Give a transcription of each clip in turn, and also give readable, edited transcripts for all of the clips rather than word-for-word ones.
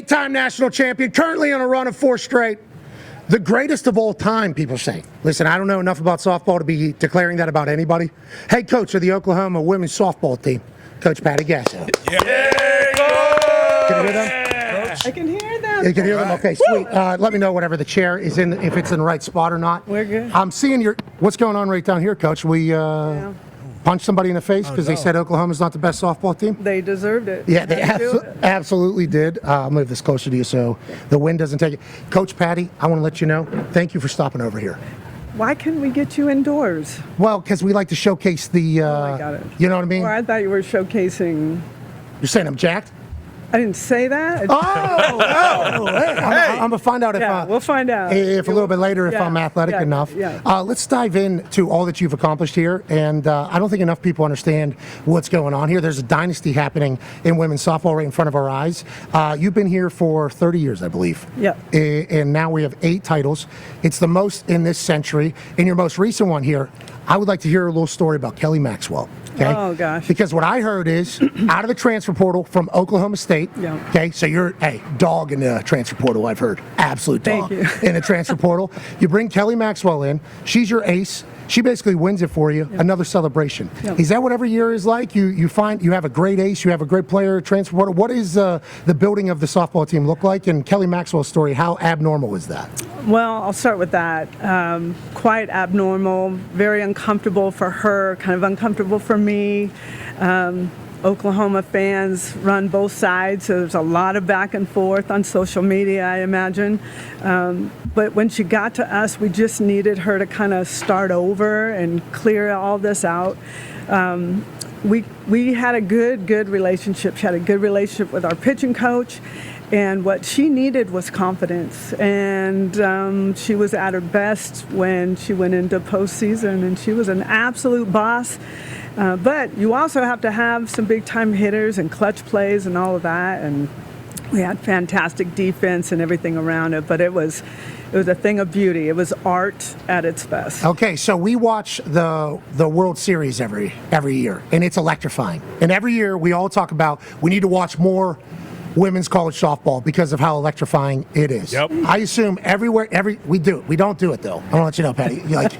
8-time national champion, currently on a run of 4 straight. The greatest of all time, people say. Listen, I don't know enough about softball to be declaring that about anybody. Head coach of the Oklahoma women's softball team, Coach Patty Gasso. Yeah. Can you hear them? I can hear them. You can hear them? Okay, sweet. Let me know whatever the chair is in, if it's in the right spot or not. We're good. I'm seeing what's going on right down here, Coach. We punched somebody in the face because they said Oklahoma's not the best softball team. They deserved it. Yeah, they absolutely did. I'll move this closer to you so the wind doesn't take it. Coach Patty, I want to let you know, thank you for stopping over here. Why couldn't we get you indoors? Well, because we like to showcase the, I got it. you know what I mean? Or I thought you were showcasing. You're saying I'm jacked? I didn't say that. I'm going to find out if we'll find out. If a little bit later if I'm athletic enough. Yeah. Let's dive into all that you've accomplished here. And I don't think enough people understand what's going on here. There's a dynasty happening in women's softball right in front of our eyes. You've been here for 30 years, I believe. Yeah. And now we have 8 titles. It's the most in this century. In your most recent one here, I would like to hear a little story about Kelly Maxwell. Okay? Oh, gosh. Because what I heard is out of the transfer portal from Oklahoma State. Yeah. Okay, so you're a dog in the transfer portal, I've heard. Absolute dog Thank you. in the transfer portal. You bring Kelly Maxwell in. She's your ace. She basically wins it for you. Another celebration. Is that what every year is like? You find you have a great ace, you have a great player, transfer portal. What is the building of the softball team look like? And Kelly Maxwell's story, how abnormal is that? Well, I'll start with that. Quite abnormal, very uncomfortable for her, kind of uncomfortable for me. Oklahoma fans run both sides, so there's a lot of back and forth on social media, I imagine. But when she got to us, we just needed her to kind of start over and clear all this out. We had a good relationship. She had a good relationship with our pitching coach. And what she needed was confidence. And she was at her best when she went into postseason, and she was an absolute boss. But you also have to have some big-time hitters and clutch plays and all of that. And we had fantastic defense and everything around it. But it was a thing of beauty. It was art at its best. Okay, so we watch the World Series every year, and it's electrifying. And every year we all talk about we need to watch more women's college softball because of how electrifying it is. Yep. I assume everywhere, we do it. We don't do it, though. I want to let you know, Patty. Like,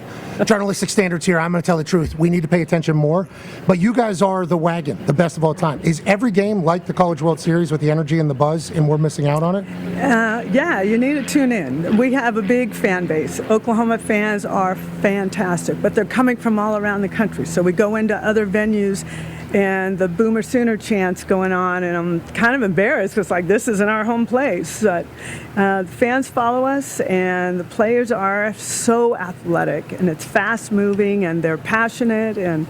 journalistic standards here, I'm going to tell the truth. We need to pay attention more. But you guys are the wagon, the best of all time. Is every game like the College World Series with the energy and the buzz, and we're missing out on it? Yeah, you need to tune in. We have a big fan base. Oklahoma fans are fantastic, but they're coming from all around the country. So we go into other venues, and the Boomer Sooner chants going on, and I'm kind of embarrassed because this isn't our home place. But the fans follow us, and the players are so athletic, and it's fast moving, and they're passionate, and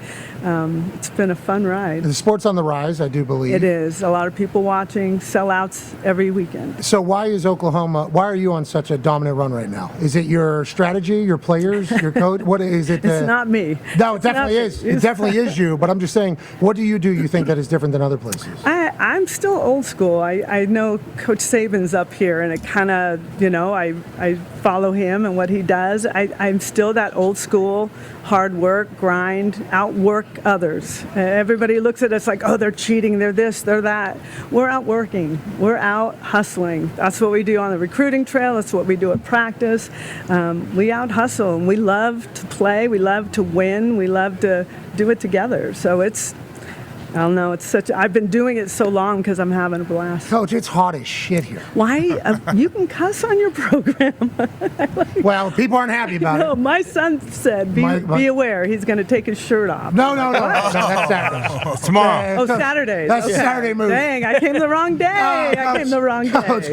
it's been a fun ride. The sport's on the rise, I do believe. It is. A lot of people watching, sellouts every weekend. So why are you on such a dominant run right now? Is it your strategy, your players, your coach? What is it? It's not me. No, it definitely is. It definitely is you, but I'm just saying, what do you think that is different than other places? I'm still old school. I know Coach Saban's up here, and it kind of, I follow him and what he does. I'm still that old school, hard work, grind, outwork others. Everybody looks at us like, oh, they're cheating, they're this, they're that. We're out working. We're out hustling. That's what we do on the recruiting trail. That's what we do at practice. We out hustle, and we love to play. We love to win. We love to do it together. So I don't know. I've been doing it so long because I'm having a blast. Coach, it's hot as shit here. Why? You can cuss on your program. Well, people aren't happy about it. My son said, be aware. He's going to take his shirt off. No. That's Saturday. Tomorrow. Saturday. That's a Saturday move. Dang, I came the wrong day.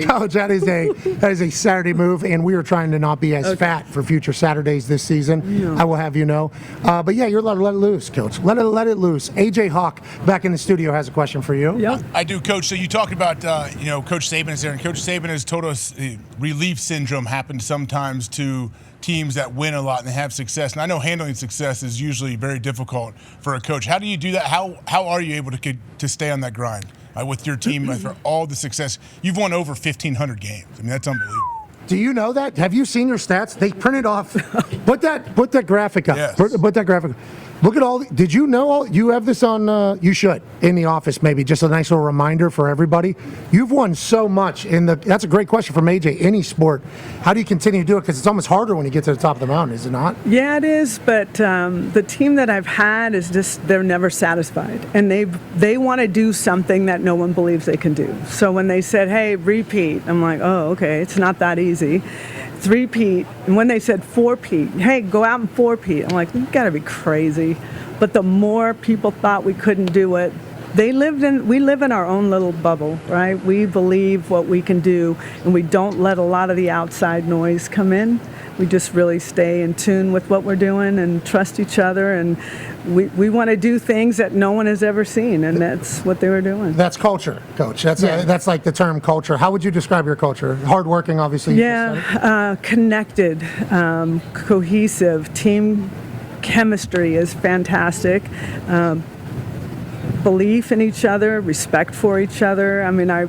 Coach, that is a Saturday move, and we are trying to not be as fat for future Saturdays this season. No. I will have you know. But yeah, you're allowed to let it loose, Coach. Let it loose. AJ Hawk back in the studio has a question for you. Yeah. I do, Coach. So you talk about, Coach Saban is there, and Coach Saban has told us relief syndrome happens sometimes to teams that win a lot and they have success. And I know handling success is usually very difficult for a coach. How do you do that? How are you able to stay on that grind with your team for all the success? You've won over 1,500 games. I mean, that's unbelievable. Do you know that? Have you seen your stats? They printed off. Put that graphic up. Yes. Put that graphic. Look at all. Did you know all? You have this on. You should in the office maybe. Just a nice little reminder for everybody. You've won so much in the. That's a great question from AJ. Any sport. How do you continue to do it? Because it's almost harder when you get to the top of the mountain, is it not? Yeah, it is. But the team that I've had is just—they're never satisfied, and they want to do something that no one believes they can do. So when they said, "Hey, repeat," I'm like, "Oh, okay. It's not that easy." Three-peat, and when they said four-peat, hey, go out and four-peat, I'm like, you gotta be crazy. But the more people thought we couldn't do it, we live in our own little bubble, right? We believe what we can do, and we don't let a lot of the outside noise come in. We just really stay in tune with what we're doing and trust each other, and we want to do things that no one has ever seen, and that's what they were doing. That's culture, Coach. That's like the term culture. How would you describe your culture? Hardworking, obviously. Yeah, connected, cohesive, team chemistry is fantastic. Belief in each other, respect for each other. I mean, I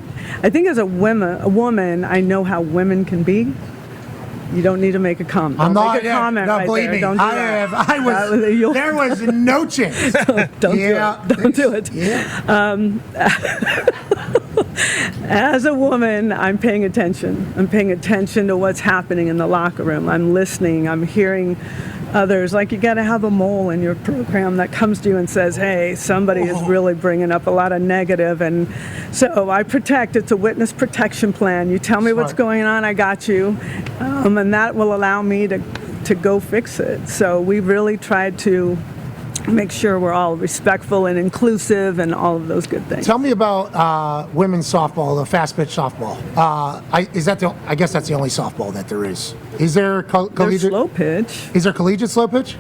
think as a woman, I know how women can be. You don't need to make a comment. I'm not. Make a comment no, right believe there. me. Don't do that. There was no chance. Don't do it. Don't do it. Yeah. As a woman, I'm paying attention. I'm paying attention to what's happening in the locker room. I'm listening. I'm hearing others. Like, you got to have a mole in your program that comes to you and says, hey, somebody is really bringing up a lot of negative. And so I protect. It's a witness protection plan. You tell me what's going on, I got you. And that will allow me to go fix it. So we really tried to make sure we're all respectful and inclusive and all of those good things. Tell me about women's softball, the fast pitch softball. I guess that's the only softball that there is. Is there collegiate? There's slow pitch. Is there collegiate slow pitch?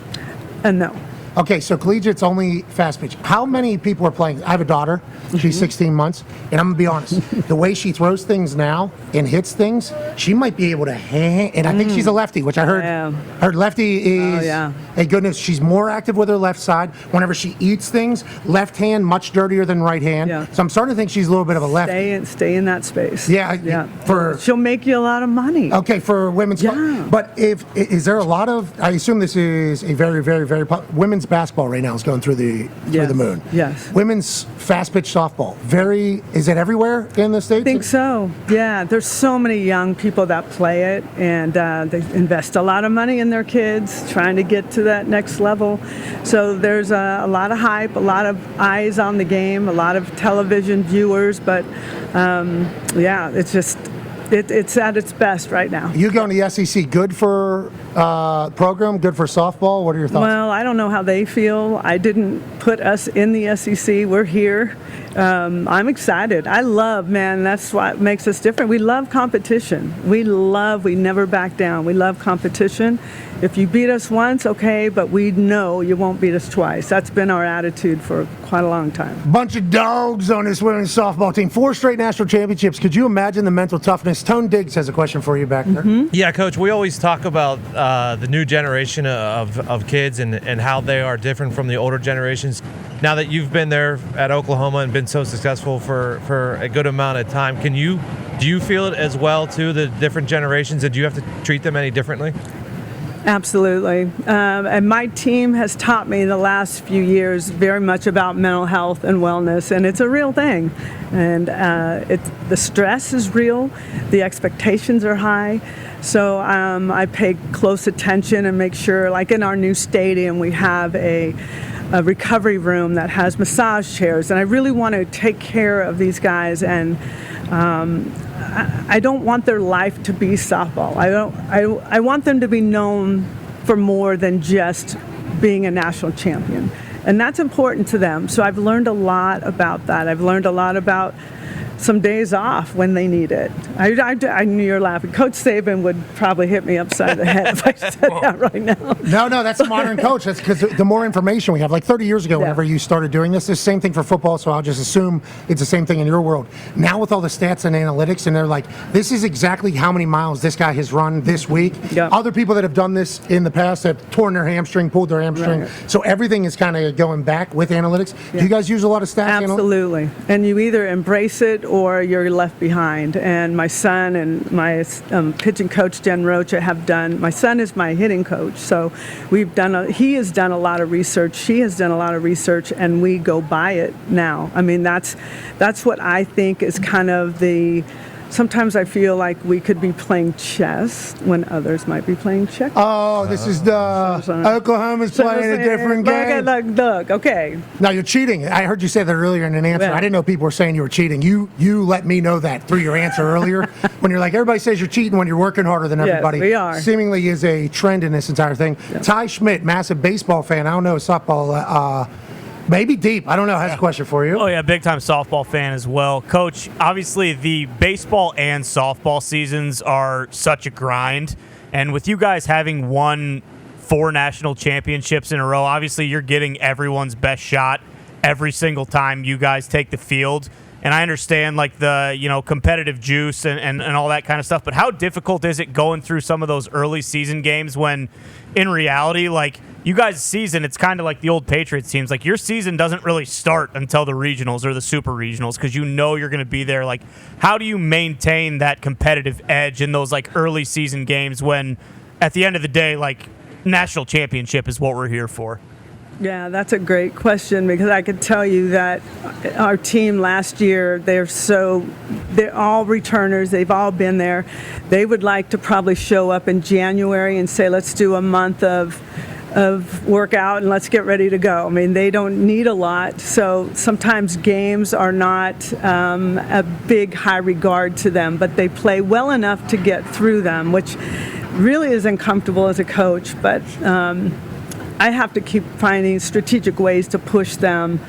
No. Okay, so collegiate's only fast pitch. How many people are playing? I have a daughter. She's 16 months. And I'm going to be honest, the way she throws things now and hits things, she might be able to hang. And I think she's a lefty, which I heard lefty is a good news. She's more active with her left side. Whenever she eats things, left hand, much dirtier than right hand. Yeah. So I'm starting to think she's a little bit of a lefty. Stay in that space. Yeah. She'll make you a lot of money. Okay, for women's. Yeah. But is there a lot of, I assume this is a very, very, very, women's basketball right now is going through the moon. Yes. Women's fast pitch softball. Is it everywhere in the States? I think so. Yeah. There's so many young people that play it, and they invest a lot of money in their kids trying to get to that next level. So there's a lot of hype, a lot of eyes on the game, a lot of television viewers, but it's just it's at its best right now. You going to the SEC, good for program, good for softball? What are your thoughts? Well, I don't know how they feel. I didn't put us in the SEC. We're here. I'm excited. I love, that's what makes us different. We love competition. We never back down. We love competition. If you beat us once, okay, but we know you won't beat us twice. That's been our attitude for quite a long time. Bunch of dogs on this women's softball team. 4 straight national championships. Could you imagine the mental toughness? Tone Diggs has a question for you back there. Mm-hmm. Yeah, Coach, we always talk about the new generation of kids and how they are different from the older generations. Now that you've been there at Oklahoma and been so successful for a good amount of time, do you feel it as well, too, the different generations, and do you have to treat them any differently? Absolutely. And my team has taught me the last few years very much about mental health and wellness, and it's a real thing. And the stress is real. The expectations are high. So I pay close attention and make sure, like in our new stadium, we have a recovery room that has massage chairs, and I really want to take care of these guys, and I don't want their life to be softball. I want them to be known for more than just being a national champion, and that's important to them. So I've learned a lot about that. I've learned a lot about some days off when they need it. I knew you were laughing. Coach Saban would probably hit me upside the head if I said that right now. No, that's a modern coach. That's because the more information we have. Like 30 years ago, whenever you started doing this, it's the same thing for football, so I'll just assume it's the same thing in your world. Now with all the stats and analytics, and they're like, this is exactly how many miles this guy has run this week. Yep. Other people that have done this in the past have torn their hamstring, pulled their hamstring. Right. So everything is kind of going back with analytics. Yeah. Do you guys use a lot of stats? Absolutely. And you either embrace it or you're left behind. And my son and my pitching coach, Jen Rocha, have done, my son is my hitting coach, so he has done a lot of research, she has done a lot of research, and we go by it now. I mean, that's what I think is kind of sometimes I feel like we could be playing chess when others might be playing checkers. Oh, this is Oklahoma's playing a different game. Look, okay. Now you're cheating. I heard you say that earlier in an answer. Yeah. I didn't know people were saying you were cheating. You let me know that through your answer earlier when you're like, everybody says you're cheating when you're working harder than everybody. Yes, we are. Seemingly is a trend in this entire thing. Yeah. Ty Schmidt, massive baseball fan. I don't know softball. Maybe deep. I don't know. Has a question for you. Oh, yeah, big-time softball fan as well. Coach, obviously the baseball and softball seasons are such a grind. And with you guys having won 4 national championships in a row, obviously you're getting everyone's best shot every single time you guys take the field. And I understand, like, the, competitive juice and all that kind of stuff. But how difficult is it going through some of those early season games when, in reality, like, you guys' season, it's kind of like the old Patriots teams. Like, your season doesn't really start until the regionals or the super regionals because you're going to be there. Like, how do you maintain that competitive edge in those, like, early season games when, at the end of the day, like, national championship is what we're here for? Yeah, that's a great question because I could tell you that our team last year, they're all returners. They've all been there. They would like to probably show up in January and say, let's do a month of workout and let's get ready to go. I mean, they don't need a lot. So sometimes games are not a big high regard to them, but they play well enough to get through them, which really is uncomfortable as a coach. But I have to keep finding strategic ways to push them,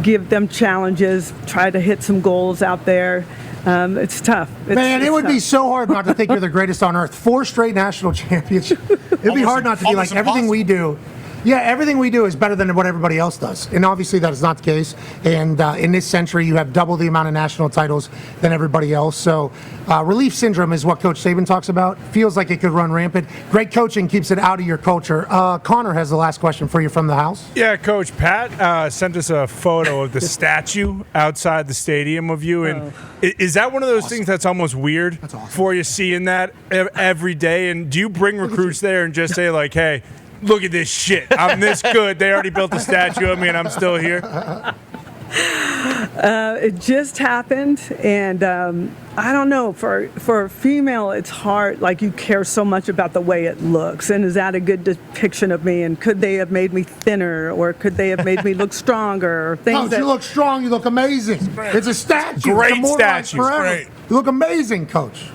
give them challenges, try to hit some goals out there. It's tough. It would be so hard not to think you're the greatest on earth. 4 straight national championships. It'd be hard not to be like, everything we do. Yeah, everything we do is better than what everybody else does. And obviously that is not the case. And in this century, you have double the amount of national titles than everybody else. So relief syndrome is what Coach Saban talks about. Feels like it could run rampant. Great coaching keeps it out of your culture. Connor has the last question for you from the house. Yeah, Coach, Pat sent us a photo of the statue outside the stadium of you. And is that one of those things that's almost weird for you seeing that every day? And do you bring recruits there and just say, like, hey, look at this shit. I'm this good. They already built a statue of me, and I'm still here. It just happened, and I don't know. For a female, it's hard. Like, you care so much about the way it looks, and is that a good depiction of me? And could they have made me thinner, or could they have made me look stronger? Or things. Coach, you look strong. You look amazing. It's a statue. Great statue. You look amazing, Coach.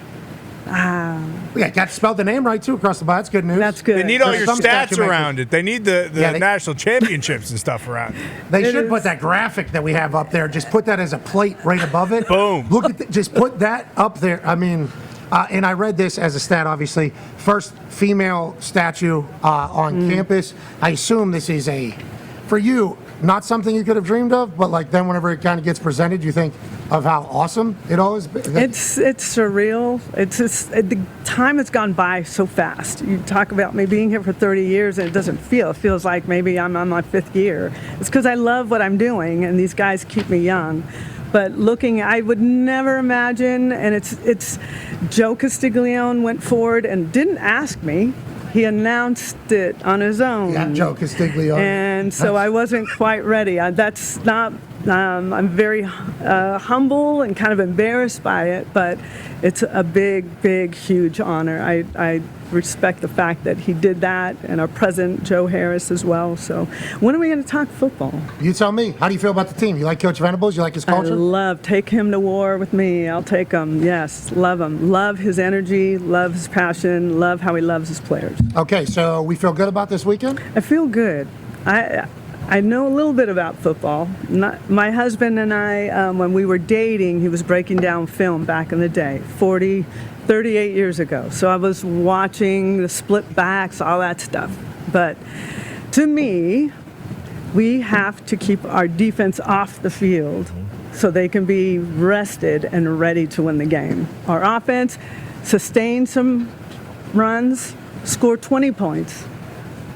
Yeah, got to spell the name right, too, across the bottom. That's good news. That's good. They need all your stats around it. They need the national championships and stuff around it. They should put that graphic that we have up there. Just put that as a plate right above it. Boom. Look at just put that up there. I mean, and I read this as a stat, obviously. First female statue on campus. I assume this is for you, not something you could have dreamed of, but like then whenever it kind of gets presented, you think of how awesome it all is. It's surreal. It's just, the time has gone by so fast. You talk about me being here for 30 years and it doesn't feel. It feels like maybe I'm on my 5th year. It's because I love what I'm doing and these guys keep me young. But I would never imagine, and it's Joe Castiglione went forward and didn't ask me. He announced it on his own. Yeah, Joe Castiglione. And so I wasn't quite ready. That's not. I'm very humble and kind of embarrassed by it, but it's a big, big, huge honor. I respect the fact that he did that, and our president, Joe Harris, as well. So when are we going to talk football? You tell me. How do you feel about the team? You like Coach Venables? You like his culture? Take him to war with me. I'll take him. Yes, love him. Love his energy, love his passion, love how he loves his players. Okay, so we feel good about this weekend? I feel good. I know a little bit about football. My husband and I, when we were dating, he was breaking down film back in the day, 38 years ago. So I was watching the split backs, all that stuff. But to me, we have to keep our defense off the field so they can be rested and ready to win the game. Our offense, sustain some runs, score 20 points.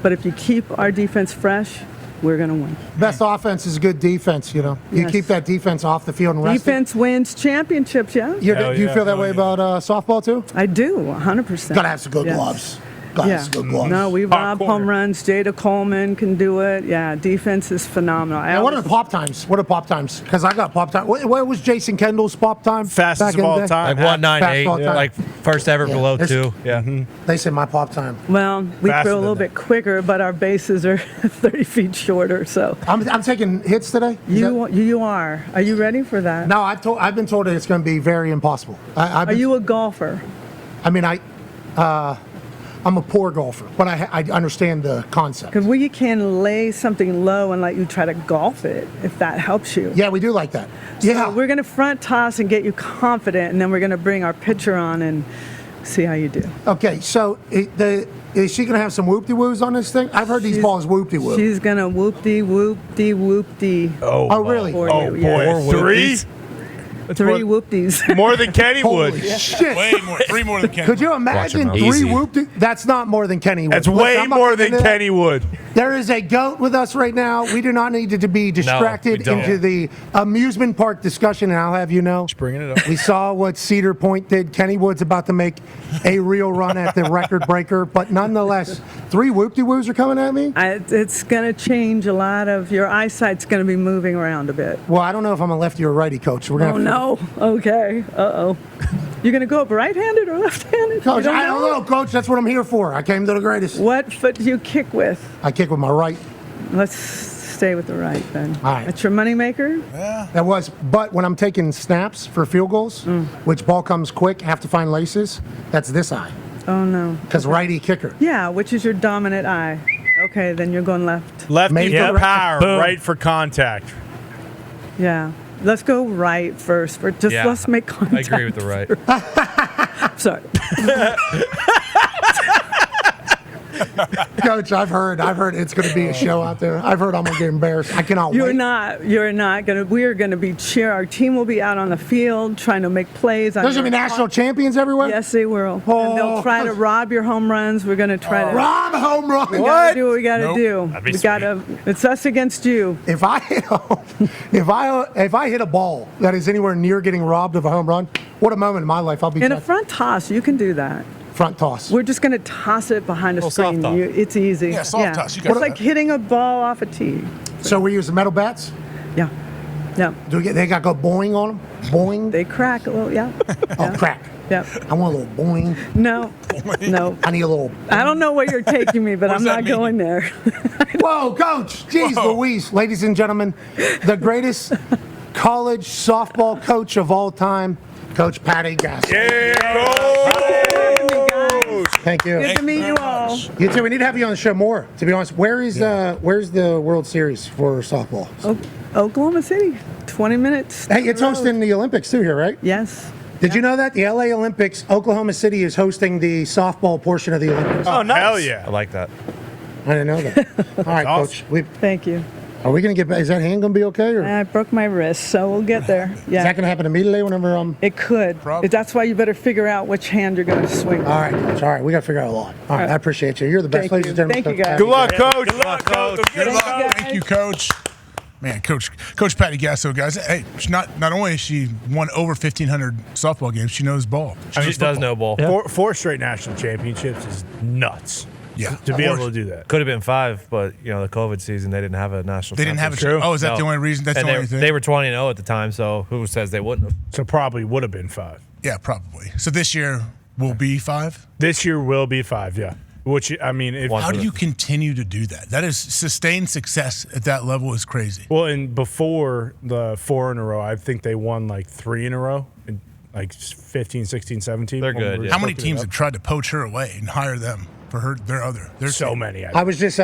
But if you keep our defense fresh, we're going to win. Best offense is good defense, you know. You Yes. keep that defense off the field and rest it. Defense wins championships, yeah. Do you yeah, feel that hell way yeah. about softball, too? I do, 100%. Got to have some good Yes. gloves. Got to have Yeah. some good gloves. No, we rob corner. home runs. Jada Coleman can do it. Yeah, defense is phenomenal. Now, what are the pop times? What are pop times? Because I got pop time. What was Jason Kendall's pop time? Fastest back of in the all day? time. Like 198, Fastball time. like first ever Yeah. below There's- 2. Yeah. They say my pop time. Well, we Faster throw a than little that. bit quicker, but our bases are 30 feet shorter. So I'm taking hits today. Is that- you are. Are you ready for that? No, I've been told that it's going to be very impossible. Are you a golfer? I mean, I'm a poor golfer, but I understand the concept. Because we can lay something low and let you try to golf it, if that helps you. Yeah, we do like that. So Yeah, we're going to front toss and get you confident, and then we're going to bring our pitcher on and see how you do. Okay, so is she going to have some whoop-de-woos on this thing? I've heard these balls whoop-de-woo. She's going to whoop-de-whoop-de-whoop-de. Oh, really? For Oh, you, boy. yes. Three? Three whoop-des. More than Kenny Holy would. shit. Way more, 3 more than Kenny. Could you imagine Watch 3 him out. Easy. whoop-de? That's not more than Kenny would. That's Listen, way I'm not more getting than into that. Kenny would. There is a goat with us right now. We do not need to be distracted don't. into the amusement park discussion, and I'll have you know. Bringing it up. We saw what Cedar Point did. Kenny Wood's about to make a real run at the record breaker, but nonetheless, 3 whoop-de-woos are coming at me. It's going to change a lot of your eyesight's going to be moving around a bit. Well, I don't know if I'm a lefty or righty, Coach. We're gonna Oh have to- no. Okay. Uh-oh. You're going to go up right-handed or left-handed? Coach, You I don't know, Coach. That's what I'm here for. I came to the greatest. What foot do you kick with? I kick with my right. Let's stay with the right then. All right. That's your moneymaker? That was, but when I'm taking snaps for field goals, which ball comes quick, have to find laces, that's this eye. Oh no. Because righty kicker. Yeah, which is your dominant eye? Okay, then you're going left. Lefty Maybe for the- power, Boom. right for contact. Yeah. Let's go right first. Yeah. Let's make I contact. agree with the right. Sorry. Coach, I've heard it's going to be a show out there. I've heard I'm going to get embarrassed. I cannot You're wait. not going to. We're going to be cheer. Our team will be out on the field trying to make plays. There's going to be national champions everywhere? Yes, they will. And they'll try to rob your home runs. We're going to try to. Rob home run. We gotta do what we gotta Nope. do. That'd be We gotta. It's us against you. If I hit if I hit a ball that is anywhere near getting robbed of a home run, what a moment in my life. I'll be In a checked. front toss, you can do that. Front toss. We're just gonna toss it behind a Little screen. soft toss. It's easy. Yeah, soft toss. You got It's like that. hitting a ball off a tee. So we use the metal bats? Yeah. Yeah. They got to go boing on them? Boing? They crack a little. Yeah. Oh, crack. Yeah. I want a little boing. No. No. I need a little. I don't know where you're taking me, but What I'm does not that mean? going there. Whoa, Coach. Jeez Whoa. Louise. Ladies and gentlemen, the greatest college softball coach of all time, Coach Patty Gasso. Thank you. Good to meet you all. You too. We need to have you on the show more, to be honest. Where's the World Series for softball? Oklahoma City. 20 minutes. Hey, it's hosting the Olympics too here, right? Yes. Did you know that? The LA Olympics, Oklahoma City is hosting the softball portion of the Olympics. Oh, nice. Hell yeah. I like that. I didn't know that. All right, awesome. Coach. Thank you. Are we going to get back? Is that hand going to be okay? Or I broke my wrist, so we'll get there. is Yeah. that going to happen immediately whenever It could. Probably. That's why you better figure out which hand you're going to swing. All right, Coach. All right. We got to figure out a lot. All right. I appreciate you. You're the best. Thank Ladies you. and gentlemen. Thank you, Coach guys. Good luck, Patty. Coach. Good luck, Coach. Good luck. guys. Thank you, Coach. Man, Coach Patty Gasso, guys. Hey, not only has she won over 1,500 softball games, she knows ball. She knows does football. know ball. Four straight national championships is nuts. Yeah, To be able to do that. Could have been 5, but the COVID season they didn't have a national. They didn't have a. championship. Oh, is that No. the only reason? That's And the only thing. they were 20-0 at the time, so who says they wouldn't have? So probably would have been 5. Yeah, probably. So this year will be 5. This year will be 5, yeah. Which, I mean, if One. How do you continue to do that? That is sustained success at that level is crazy. well, and before the 4 in a row, I think they won like 3 in a row, in like 15, 16, 17. They're good, yeah. How many teams have tried to poach her away and hire them for their So team? many. I was just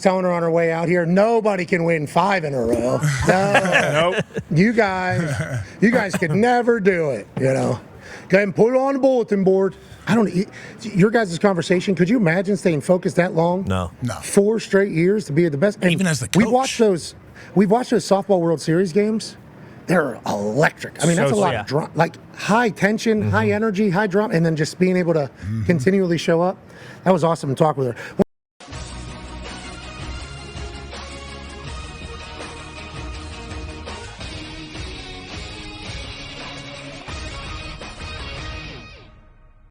telling her on her way out here. Nobody can win 5 in a row. No, Nope. you guys could never do it. Go ahead and put it on the bulletin board. I don't. Your guys' conversation. Could you imagine staying focused that long? No. 4 straight years to be the best. And Even as the We've coach. watched those softball World Series games. They're electric. I mean, that's a lot of drama, like high tension, high energy, high drama, and then just being able to continually show up. That was awesome to talk with her.